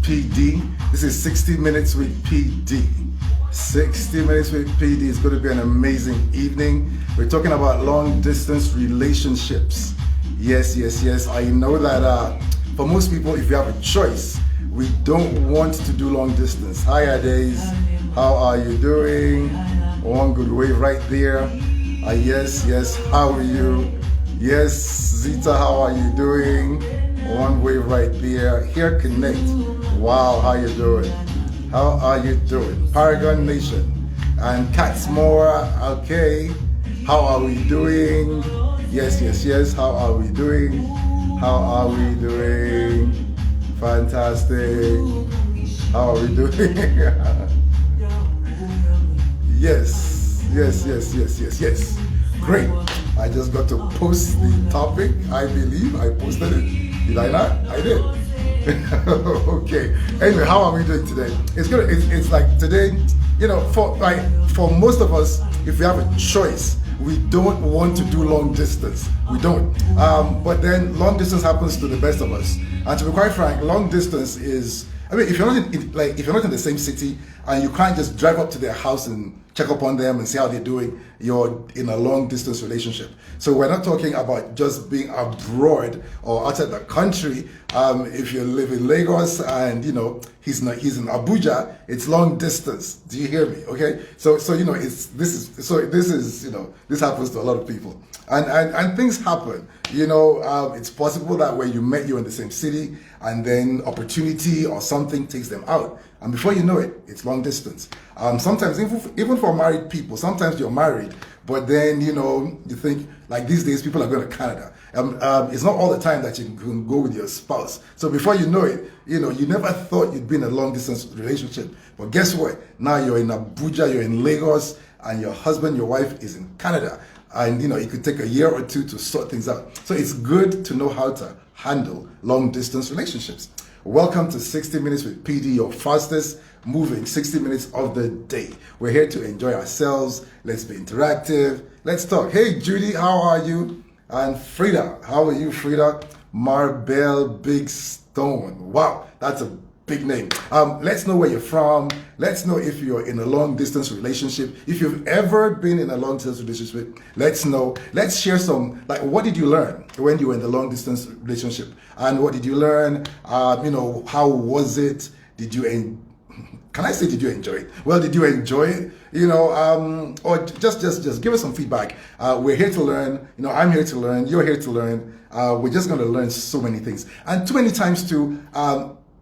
PD. This is 60 Minutes with PD. 60 Minutes with PD is going to be an amazing evening. We're talking about long distance relationships. Yes. I know that for most people, if you have a choice, we don't want to do long distance. Hi, Adays. How are you doing? One good wave right there. Yes. How are you? Yes, Zita, how are you doing? One wave right there. Here Connect. Wow, how you doing? How are you doing? Paragon Nation and Catsmore. Okay. How are we doing? Yes. How are we doing? How are we doing? Fantastic. How are we doing? Yes. Great. I just got to post the topic. I believe I posted it. Did I not? I did. Okay. Anyway, how are we doing today? It's good. It's like today, for most of us, if we have a choice, we don't want to do long distance. We don't. But then long distance happens to the best of us. And to be quite frank, long distance is, if you're not in the same city and you can't just drive up to their house and check up on them and see how they're doing, you're in a long distance relationship. So we're not talking about just being abroad or outside the country. If you live in Lagos and he's in Abuja, it's long distance. Do you hear me? Okay. So this happens to a lot of people. And things happen. It's possible that where you met, you're in the same city, and then opportunity or something takes them out. And before you know it, it's long distance. Sometimes, even for married people, sometimes you're married, but then, you think, like these days, people are going to Canada. It's not all the time that you can go with your spouse. So before you know it, you never thought you'd be in a long distance relationship. But guess what? Now you're in Abuja, you're in Lagos, and your husband, your wife is in Canada. And, it could take a year or two to sort things out. So it's good to know how to handle long distance relationships. Welcome to 60 Minutes with PD, your fastest moving 60 minutes of the day. We're here to enjoy ourselves. Let's be interactive. Let's talk. Hey, Judy, how are you? And Frida, how are you, Frida? Marbell Big Stone. Wow, that's a big name. Let's know where you're from. Let's know if you're in a long distance relationship. If you've ever been in a long distance relationship, let's know. Let's share some, what did you learn when you were in the long distance relationship? And what did you learn? How was it? Can I say, did you enjoy it? Well, did you enjoy it? Or just give us some feedback. We're here to learn. I'm here to learn. You're here to learn. We're just going to learn so many things. And too many times too,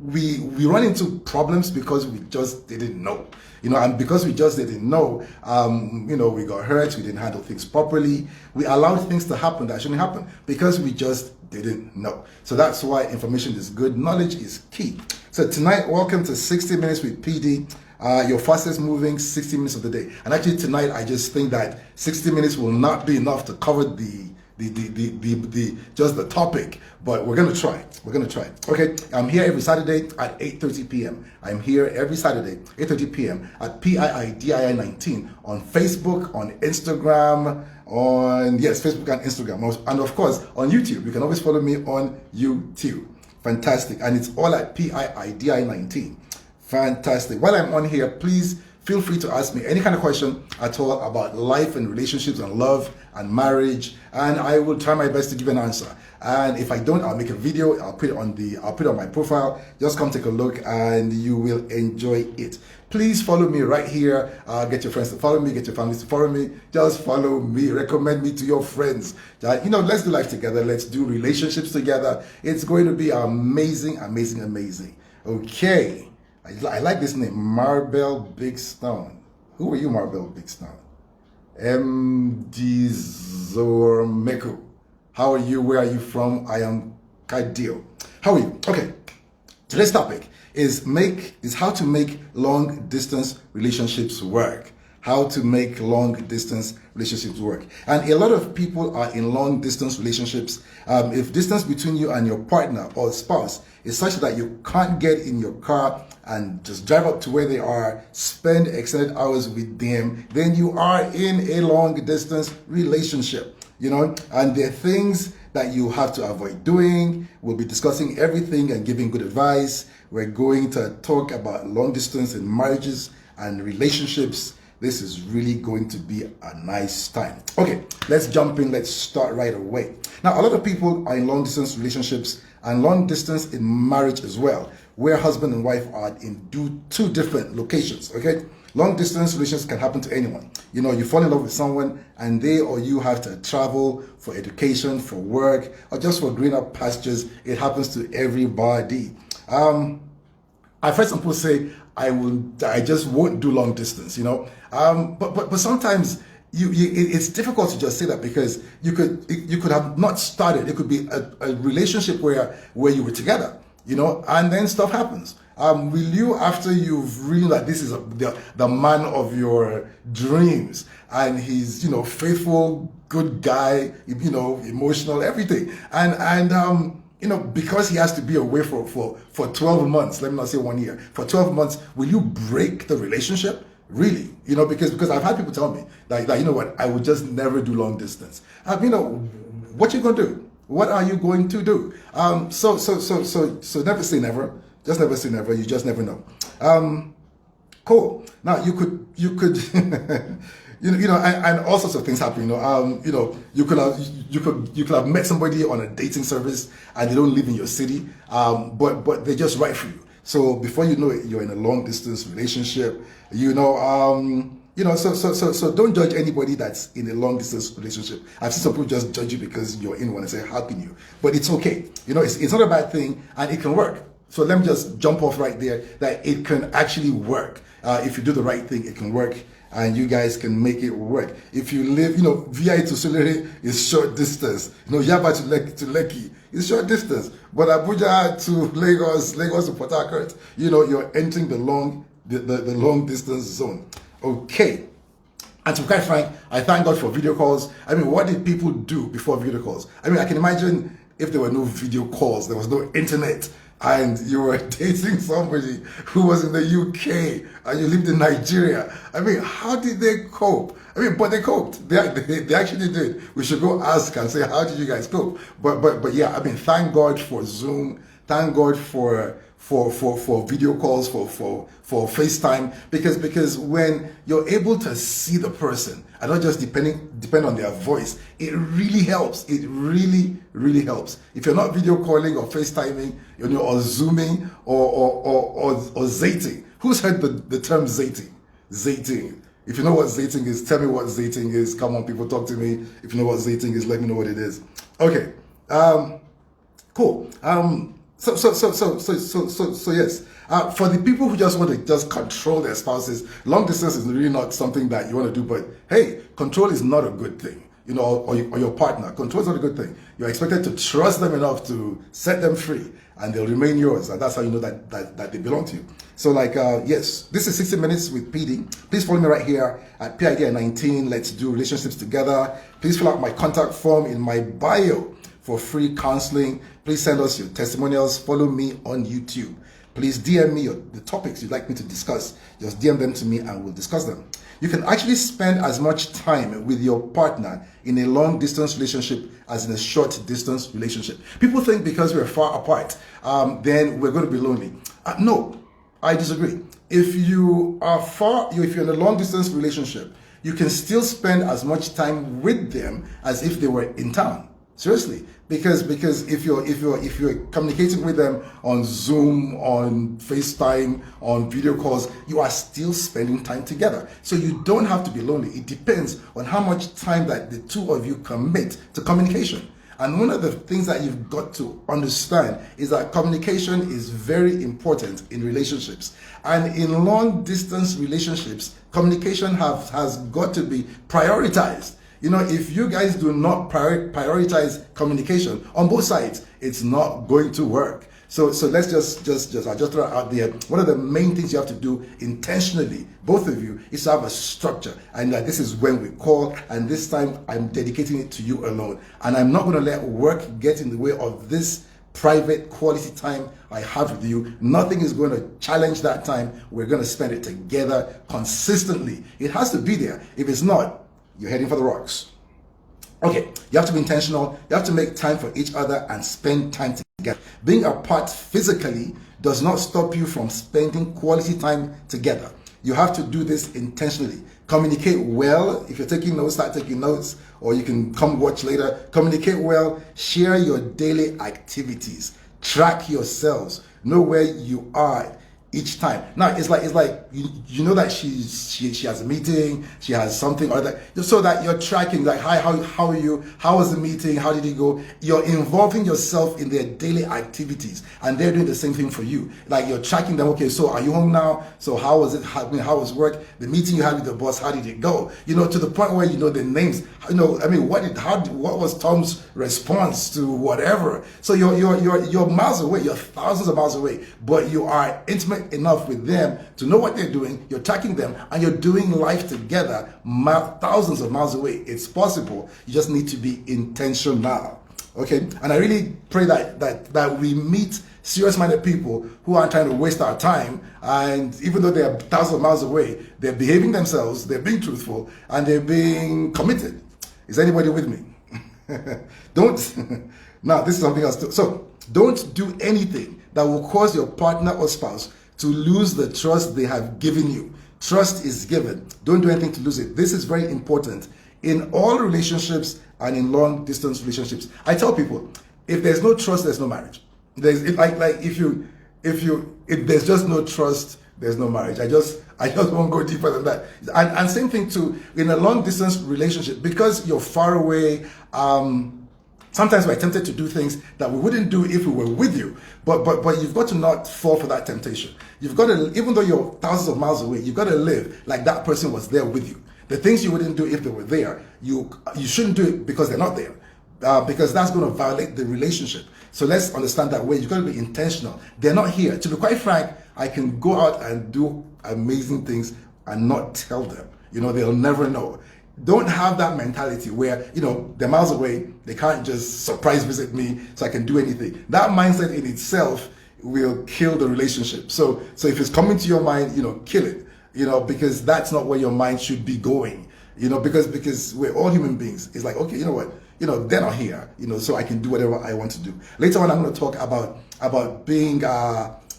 we run into problems because we just didn't know. And because we just didn't know, we got hurt, we didn't handle things properly. We allowed things to happen that shouldn't happen because we just didn't know. So that's why information is good. Knowledge is key. So tonight, welcome to 60 Minutes with PD, your fastest moving 60 minutes of the day. And actually tonight, I just think that 60 minutes will not be enough to cover just the topic, but we're gonna try. Okay, I'm here every Saturday at 8:30 p.m. I'm here every Saturday 8:30 p.m. at PIIDII19 on Facebook, on Instagram, Facebook and Instagram, and of course on YouTube. You can always follow me on YouTube. Fantastic, and it's all at PIIDII19. Fantastic. While I'm on here, please feel free to ask me any kind of question at all about life and relationships and love and marriage, and I will try my best to give an answer. And if I don't, I'll make a video. I'll put it on my profile. Just come take a look, and you will enjoy it. Please follow me right here. Get your friends to follow me. Get your families to follow me. Just follow me. Recommend me to your friends. Let's do life together. Let's do relationships together. It's going to be amazing. Okay. I like this name, Marbell Big Stone. Who are you, Marbell Big Stone? MD Zormeku. How are you? Where are you from? I am Kadio. How are you? Okay. Today's topic is how to make long distance relationships work. How to make long distance relationships work. And a lot of people are in long distance relationships. If distance between you and your partner or spouse is such that you can't get in your car and just drive up to where they are, spend extended hours with them, then you are in a long distance relationship, and there are things that you have to avoid doing. We'll be discussing everything and giving good advice. We're going to talk about long distance in marriages and relationships. This is really going to be a nice time. Okay, let's jump in. Let's start right away. Now, a lot of people are in long distance relationships and long distance in marriage as well, where husband and wife are in two different locations, okay? Long distance relations can happen to anyone. You know, you fall in love with someone and they or you have to travel for education, for work, or just for greener pastures. It happens to everybody. I've heard some people say, I just won't do long distance, you know. But sometimes it's difficult to just say that, because you could have not started. It could be a relationship where you were together, you know, and then stuff happens. Will you, after you've really, like, this is the man of your dreams, and he's, you know, faithful, good guy, you know, emotional, everything, and you know, because he has to be away for 12 months, let me not say 1 year, for 12 months, will you break the relationship? Really? You know, because I've had people tell me that, you know what, I would just never do long distance. You know, what you gonna do? What are you going to do? So never say never. Just never say never. You just never know. Cool. Now you could you know, and all sorts of things happen. You know, you could have met somebody on a dating service and they don't live in your city, but they're just right for you. So before you know it, you're in a long distance relationship. You know, so don't judge anybody that's in a long distance relationship. I've seen some people just judge you because you're in one and say, how can you? But it's okay. You know, it's not a bad thing, and it can work. So let me just jump off right there that it can actually work. If you do the right thing, it can work, and you guys can make it work. If you live, you know, VI to Sulere is short distance. You know, Yaba to Lekki is short distance. But Abuja to Lagos to Port Harcourt, you know, you're entering the long distance zone. Okay. And to be quite frank, I thank God for video calls. I mean, what did people do before video calls? I mean, I can imagine if there were no video calls, there was no internet, and you were dating somebody who was in the UK and you lived in Nigeria. I mean, how did they cope? I mean, but they coped. They actually did. We should go ask and say, how did you guys cope? But yeah, I mean, thank God for Zoom. Thank God for video calls, for FaceTime, because when you're able to see the person and not just depend on their voice, it really helps. It really helps. If you're not video calling or FaceTiming, you know, or Zooming or Zating. Who's heard the term Zating? Zating. If you know what Zating is, tell me what Zating is. Come on, people, talk to me. If you know what Zating is, let me know what it is. Okay. Cool. So yes, for the people who just want to just control their spouses, long distance is really not something that you want to do. But hey, control is not a good thing, you know, or your partner. Control is not a good thing. You're expected to trust them enough to set them free, and they'll remain yours, and that's how you know that they belong to you. So, like, yes, this is 60 Minutes with PD. Please follow me right here at PIDI19. Let's do relationships together. Please fill out my contact form in my bio for free counseling. Please send us your testimonials. Follow me on YouTube. Please DM me the topics you'd like me to discuss. Just DM them to me and we'll discuss them. You can actually spend as much time with your partner in a long distance relationship as in a short distance relationship. People think because we're far apart, then we're going to be lonely. No, I disagree. If you are if you're in a long distance relationship, you can still spend as much time with them as if they were in town. Seriously, because if you're communicating with them on Zoom, on FaceTime, on video calls, you are still spending time together. So you don't have to be lonely. It depends on how much time that the two of you commit to communication. And one of the things that you've got to understand is that communication is very important in relationships. And in long distance relationships, communication has got to be prioritized. You know, if you guys do not prioritize communication on both sides, it's not going to work. So let's just throw it out there. One of the main things you have to do intentionally, both of you, is to have a structure. And that this is when we call, and this time I'm dedicating it to you alone. And I'm not going to let work get in the way of this private quality time I have with you. Nothing is going to challenge that time. We're going to spend it together consistently. It has to be there. If it's not, you're heading for the rocks. Okay, you have to be intentional. You have to make time for each other and spend time together. Being apart physically does not stop you from spending quality time together. You have to do this intentionally. Communicate well. If you're taking notes, start taking notes, or you can come watch later. Communicate well. Share your daily activities. Track yourselves. Know where you are each time. Now it's like you know that she has a meeting, she has something or that, so that you're tracking, like, hi, how are you, how was the meeting, how did it go? You're involving yourself in their daily activities, and they're doing the same thing for you. Like, you're tracking them. Okay, so are you home now? So how was it? How was work? The meeting you had with the boss, how did it go? You know, to the point where you know the names. You know, I mean, what was Tom's response to whatever? So you're miles away, you're thousands of miles away, but you are intimate enough with them to know what they're doing. You're tracking them, and you're doing life together thousands of miles away. It's possible. You just need to be intentional. Okay, and I really pray that we meet serious-minded people who aren't trying to waste our time, and even though they are thousands of miles away, they're behaving themselves, they're being truthful, and they're being committed. Is anybody with me? Now this is something else. So don't do anything that will cause your partner or spouse to lose the trust they have given you. Trust is given. Don't do anything to lose it. This is very important in all relationships and in long distance relationships. I tell people, if there's no trust, there's no marriage. If there's just no trust, there's no marriage. I just won't go deeper than that. And same thing too in a long distance relationship, because you're far away. Sometimes we're tempted to do things that we wouldn't do if we were with you. But you've got to not fall for that temptation. You've got to, even though you're thousands of miles away, you've got to live like that person was there with you. The things you wouldn't do if they were there, you shouldn't do it because they're not there. Because that's going to violate the relationship. So let's understand that way. You've got to be intentional. They're not here. To be quite frank, I can go out and do amazing things and not tell them. You know, they'll never know. Don't have that mentality where, you know, they're miles away, they can't just surprise visit me so I can do anything. That mindset in itself will kill the relationship. So if it's coming to your mind, you know, kill it, you know, because that's not where your mind should be going, you know, because we're all human beings. It's like, okay, you know what, you know, they're not here, you know, so I can do whatever I want to do. Later on, I'm going to talk about being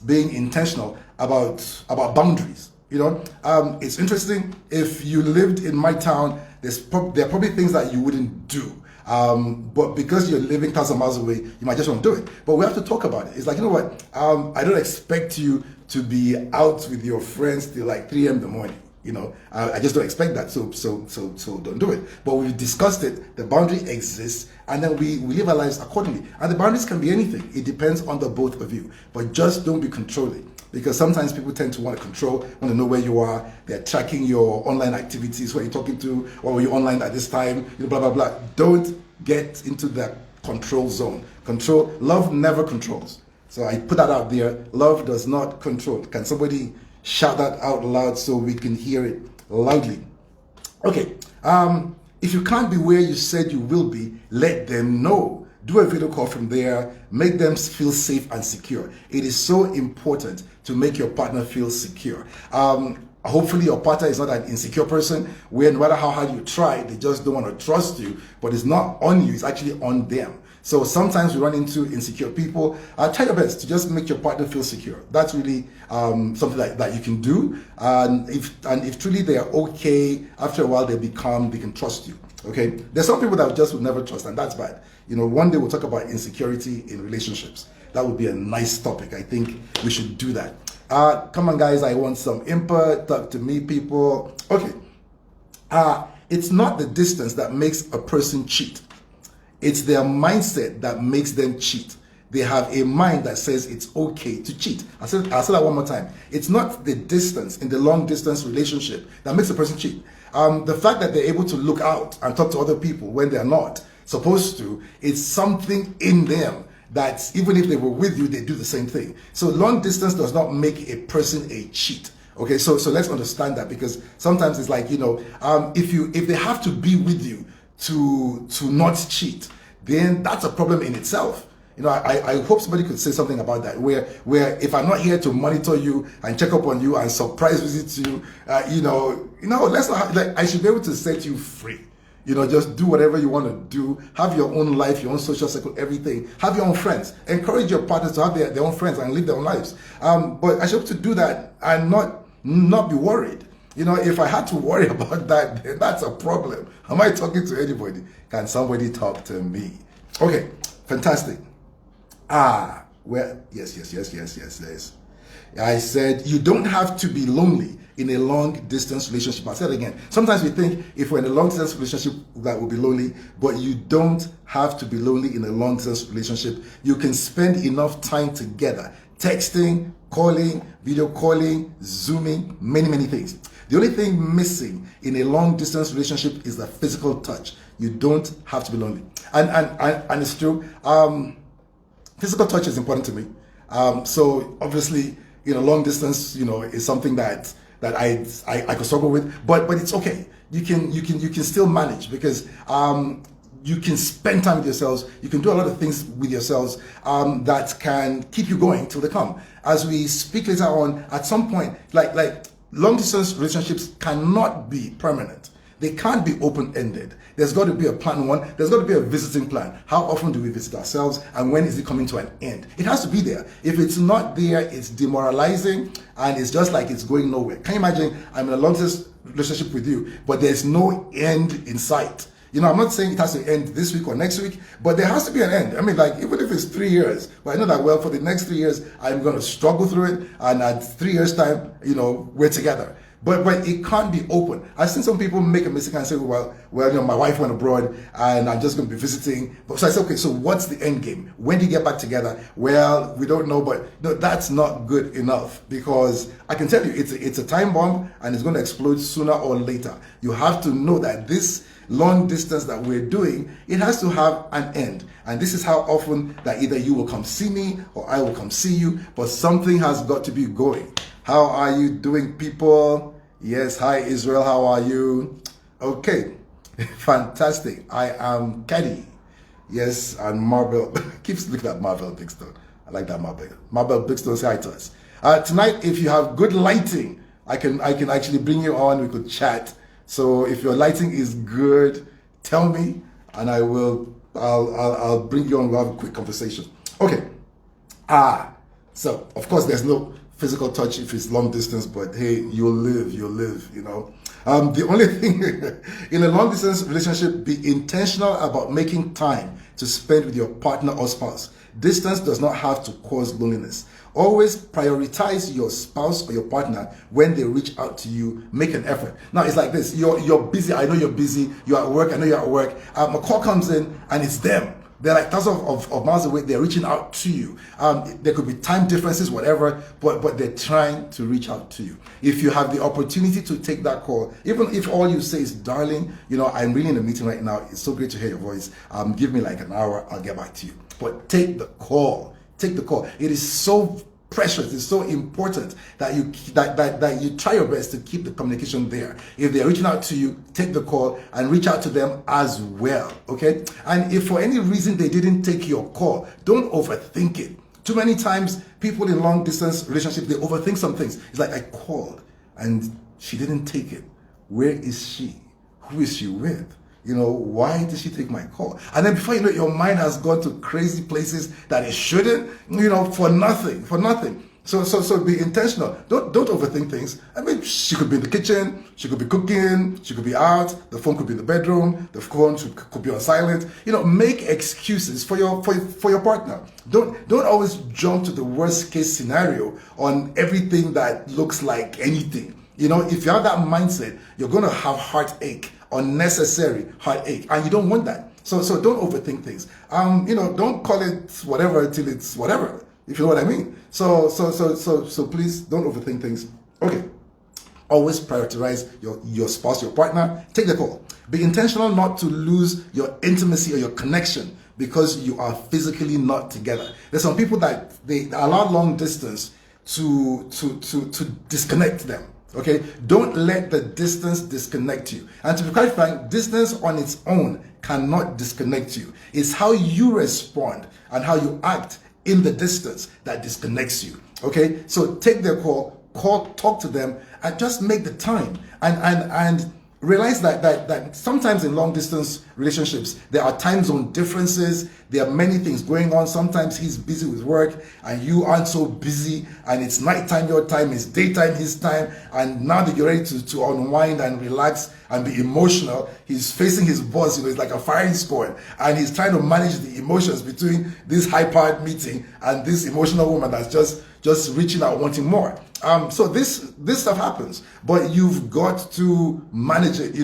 intentional about boundaries. You know, it's interesting. If you lived in my town, there are probably things that you wouldn't do. But because you're living thousands of miles away, you might just want to do it. But we have to talk about it. It's like, you know what? I don't expect you to be out with your friends till like 3 a.m. in the morning. You know, I just don't expect that. So don't do it. But we've discussed it. The boundary exists, and then we live our lives accordingly. And the boundaries can be anything. It depends on the both of you. But just don't be controlling. Because sometimes people tend to want to control, want to know where you are. They're tracking your online activities, who are you talking to, or were you online at this time, you know, blah, blah, blah. Don't get into that control zone. Love never controls. So I put that out there. Love does not control. Can somebody shout that out loud so we can hear it loudly? Okay. If you can't be where you said you will be, let them know. Do a video call from there. Make them feel safe and secure. It is so important to make your partner feel secure. Hopefully your partner is not an insecure person where no matter how hard you try, they just don't want to trust you. But it's not on you, it's actually on them. So sometimes we run into insecure people. Try your best to just make your partner feel secure. That's really something that you can do. And if truly they are okay, after a while they can trust you. Okay, there's some people that just would never trust, and that's bad. You know, one day we'll talk about insecurity in relationships. That would be a nice topic. I think we should do that. Come on, guys. I want some input. Talk to me, people. Okay. It's not the distance that makes a person cheat. It's their mindset that makes them cheat. They have a mind that says it's okay to cheat. I'll say that one more time. It's not the distance in the long distance relationship that makes a person cheat. The fact that they're able to look out and talk to other people when they're not supposed to, it's something in them that even if they were with you, they do the same thing. So long distance does not make a person a cheat. Okay, so let's understand that, because sometimes it's like, you know, if they have to be with you to not cheat, then that's a problem in itself. You know, I hope somebody could say something about that, where if I'm not here to monitor you and check up on you and surprise visit you, let's not, like, I should be able to set you free. You know, just do whatever you want to do. Have your own life, your own social circle, everything. Have your own friends. Encourage your partners to have their own friends and live their own lives. But I should be able to do that and not be worried. You know, if I had to worry about that, then that's a problem. Am I talking to anybody? Can somebody talk to me? Okay, fantastic. Yes. I said you don't have to be lonely in a long distance relationship. I said it again. Sometimes we think if we're in a long distance relationship that we'll be lonely, but you don't have to be lonely in a long distance relationship. You can spend enough time together, texting, calling, video calling, zooming, many things. The only thing missing in a long distance relationship is the physical touch. You don't have to be lonely. And it's true. Physical touch is important to me. So obviously, you know, long distance, you know, is something that I could struggle with, but it's okay. You can still manage because you can spend time with yourselves. You can do a lot of things with yourselves that can keep you going till they come. As we speak later on, at some point, like long distance relationships cannot be permanent. They can't be open-ended. There's got to be a plan one. There's got to be a visiting plan. How often do we visit ourselves and when is it coming to an end? It has to be there. If it's not there, it's demoralizing and it's just like it's going nowhere. Can you imagine I'm in a long distance relationship with you, but there's no end in sight? You know, I'm not saying it has to end this week or next week, but there has to be an end. I mean, like, even if it's 3 years, but I know that, well, for the next 3 years, I'm going to struggle through it. And at 3 years' time, you know, we're together. But it can't be open. I've seen some people make a mistake and say, well, you know, my wife went abroad and I'm just going to be visiting. But so I said, okay, so what's the end game? When do you get back together? Well, we don't know, but no, that's not good enough because I can tell you it's a time bomb and it's going to explode sooner or later. You have to know that this long distance that we're doing, it has to have an end. And this is how often that either you will come see me or I will come see you, but something has got to be going. How are you doing, people? Yes, hi Israel, how are you? Okay, fantastic. I am Caddy. Yes, and Marvel keeps looking at Marvel Bigstone. I like that Marvel. Marvel Bigstone, say hi to us. Tonight, if you have good lighting, I can actually bring you on. We could chat. So if your lighting is good, tell me, and I'll bring you on. We'll have a quick conversation. Okay. So of course there's no physical touch if it's long distance, but hey, you'll live, you know. The only thing in a long distance relationship, be intentional about making time to spend with your partner or spouse. Distance does not have to cause loneliness. Always prioritize your spouse or your partner when they reach out to you. Make an effort. Now it's like this: you're busy. I know you're busy. You're at work. I know you're at work. A call comes in and it's them. They're like thousands of miles away. They're reaching out to you. There could be time differences, whatever, but they're trying to reach out to you. If you have the opportunity to take that call, even if all you say is, darling, you know, I'm really in a meeting right now. It's so great to hear your voice. Give me like an hour. I'll get back to you. But take the call. Take the call. It is so precious. It's so important that you try your best to keep the communication there. If they're reaching out to you, take the call and reach out to them as well. Okay? And if for any reason they didn't take your call, don't overthink it. Too many times people in long distance relationships, they overthink some things. It's like, I called and she didn't take it. Where is she? Who is she with? You know, why did she take my call? And then before you know it, your mind has gone to crazy places that it shouldn't, you know, for nothing. So be intentional. Don't overthink things. I mean, she could be in the kitchen, she could be cooking, she could be out, the phone could be in the bedroom, the phone could be on silent. You know, make excuses for your partner. Don't always jump to the worst case scenario on everything that looks like anything. You know, if you have that mindset, you're going to have heartache, unnecessary heartache, and you don't want that. So don't overthink things. You know, don't call it whatever till it's whatever, if you know what I mean. So please don't overthink things. Okay. Always prioritize your spouse, your partner. Take the call. Be intentional not to lose your intimacy or your connection because you are physically not together. There's some people that they allow long distance to disconnect them. Okay, don't let the distance disconnect you. And to be quite frank, distance on its own cannot disconnect you. It's how you respond and how you act in the distance that disconnects you. Okay, so take their call, talk to them, and just make the time. And realize that sometimes in long distance relationships there are time zone differences, there are many things going on. Sometimes he's busy with work and you aren't so busy, and it's nighttime your time, it's daytime his time, and now that you're ready to unwind and relax and be emotional, he's facing his boss. It's like a firing squad, and he's trying to manage the emotions between this high-powered meeting and this emotional woman that's just reaching out wanting more. So this stuff happens, but you've got to manage it.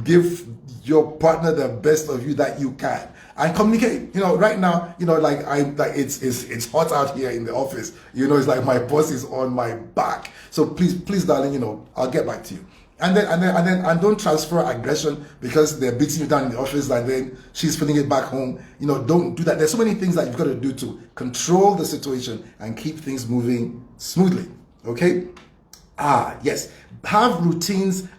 Give your partner the best of you that you can, and communicate. Right now, it's hot out here in the office. It's like my boss is on my back. So please, darling, I'll get back to you. And don't transfer aggression because they're beating you down in the office and then she's feeling it back home. Don't do that. There's so many things that you've got to do to control the situation and keep things moving smoothly. Okay? Yes. Have routines